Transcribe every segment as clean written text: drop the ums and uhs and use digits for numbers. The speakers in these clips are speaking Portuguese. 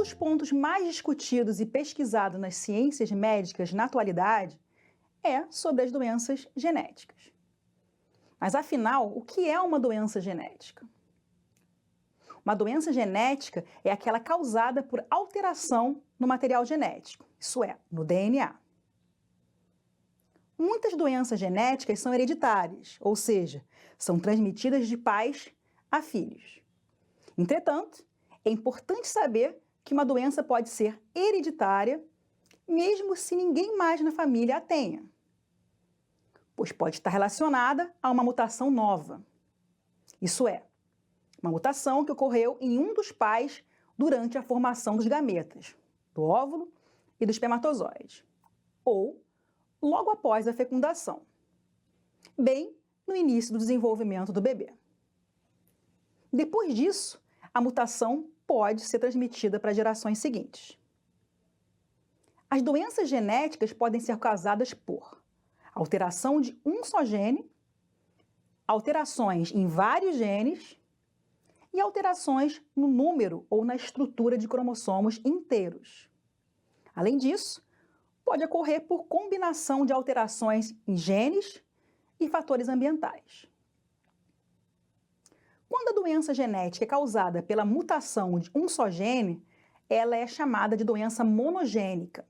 dos pontos mais discutidos e pesquisados nas ciências médicas na atualidade é sobre as doenças genéticas. Mas afinal, o que é uma doença genética? Uma doença genética é aquela causada por alteração no material genético, isso é, no DNA. Muitas doenças genéticas são hereditárias, ou seja, são transmitidas de pais a filhos. Entretanto, é importante saber que uma doença pode ser hereditária, mesmo se ninguém mais na família a tenha, pois pode estar relacionada a uma mutação nova. Isso é, uma mutação que ocorreu em um dos pais durante a formação dos gametas, do óvulo e do espermatozoide, ou logo após a fecundação, bem no início do desenvolvimento do bebê. Depois disso, a mutação pode ser transmitida para as gerações seguintes. As doenças genéticas podem ser causadas por alteração de um só gene, alterações em vários genes e alterações no número ou na estrutura de cromossomos inteiros. Além disso, pode ocorrer por combinação de alterações em genes e fatores ambientais. Quando a doença genética é causada pela mutação de um só gene, ela é chamada de doença monogênica.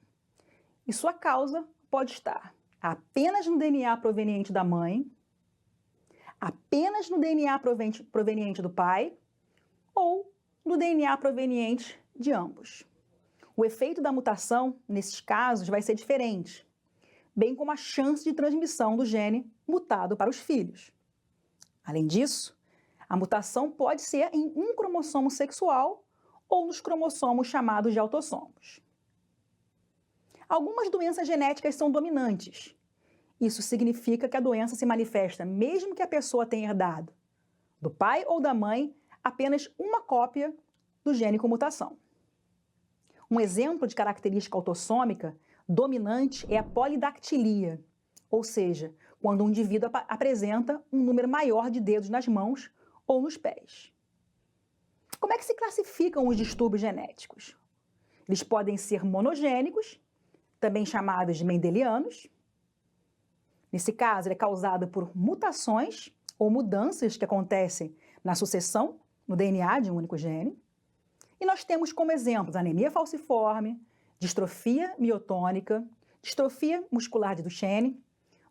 E sua causa pode estar apenas no DNA proveniente da mãe, apenas no DNA proveniente do pai ou no DNA proveniente de ambos. O efeito da mutação, nesses casos, vai ser diferente, bem como a chance de transmissão do gene mutado para os filhos. Além disso, a mutação pode ser em um cromossomo sexual ou nos cromossomos chamados de autossomos. Algumas doenças genéticas são dominantes. Isso significa que a doença se manifesta mesmo que a pessoa tenha herdado do pai ou da mãe apenas uma cópia do gene com mutação. Um exemplo de característica autossômica dominante é a polidactilia, ou seja, quando um indivíduo apresenta um número maior de dedos nas mãos ou nos pés. Como é que se classificam os distúrbios genéticos? Eles podem ser monogênicos, também chamados de mendelianos. Nesse caso, ele é causado por mutações ou mudanças que acontecem na sucessão no DNA de um único gene. E nós temos como exemplos anemia falciforme, distrofia miotônica, distrofia muscular de Duchenne,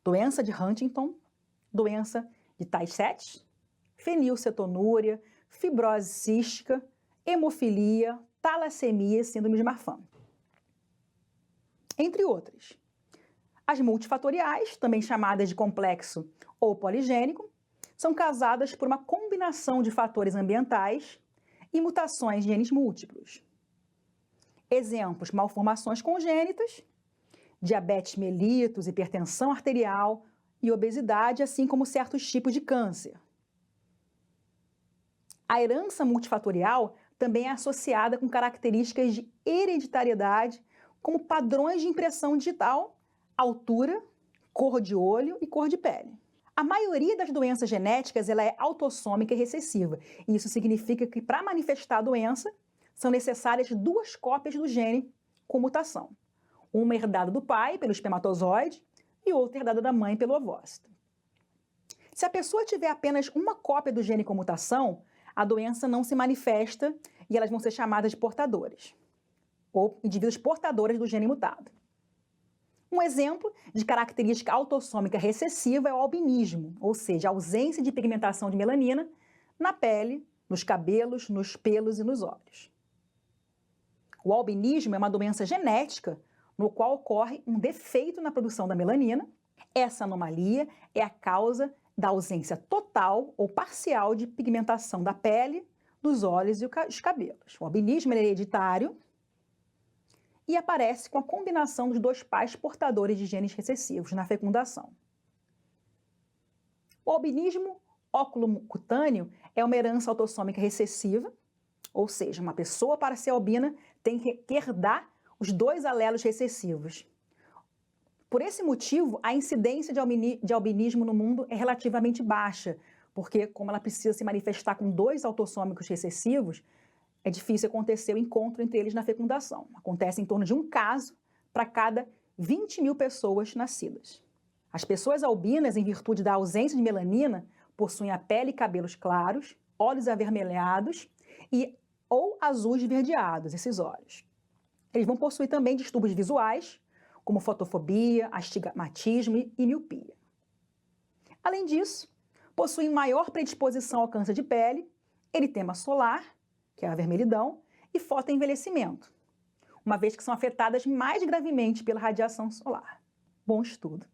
doença de Huntington, doença de Tay-Sachs, fenilcetonúria, fibrose cística, hemofilia, talassemia e síndrome de Marfan. Entre outras. As multifatoriais, também chamadas de complexo ou poligênico, são causadas por uma combinação de fatores ambientais e mutações de genes múltiplos. Exemplos: malformações congênitas, diabetes mellitus, hipertensão arterial e obesidade, assim como certos tipos de câncer. A herança multifatorial também é associada com características de hereditariedade, como padrões de impressão digital, altura, cor de olho e cor de pele. A maioria das doenças genéticas ela é autossômica e recessiva. E isso significa que, para manifestar a doença, são necessárias duas cópias do gene com mutação. Uma herdada do pai, pelo espermatozoide, e outra herdada da mãe, pelo ovócito. Se a pessoa tiver apenas uma cópia do gene com mutação, a doença não se manifesta e elas vão ser chamadas de portadoras, ou indivíduos portadores do gene mutado. Um exemplo de característica autossômica recessiva é o albinismo, ou seja, a ausência de pigmentação de melanina na pele, nos cabelos, nos pelos e nos olhos. O albinismo é uma doença genética no qual ocorre um defeito na produção da melanina. Essa anomalia é a causa da ausência total ou parcial de pigmentação da pele, dos olhos e dos cabelos. O albinismo é hereditário e aparece com a combinação dos dois pais portadores de genes recessivos na fecundação. O albinismo óculo-cutâneo é uma herança autossômica recessiva, ou seja, uma pessoa para ser albina tem que herdar os dois alelos recessivos. Por esse motivo, a incidência de albinismo no mundo é relativamente baixa, porque como ela precisa se manifestar com dois autossômicos recessivos, é difícil acontecer o encontro entre eles na fecundação. Acontece em torno de um caso para cada 20 mil pessoas nascidas. As pessoas albinas, em virtude da ausência de melanina, possuem a pele e cabelos claros, olhos avermelhados ou azuis esverdeados, esses olhos. Eles vão possuir também distúrbios visuais, como fotofobia, astigmatismo e miopia. Além disso, possuem maior predisposição ao câncer de pele, eritema solar, que é a vermelhidão, e fotoenvelhecimento, uma vez que são afetadas mais gravemente pela radiação solar. Bom estudo!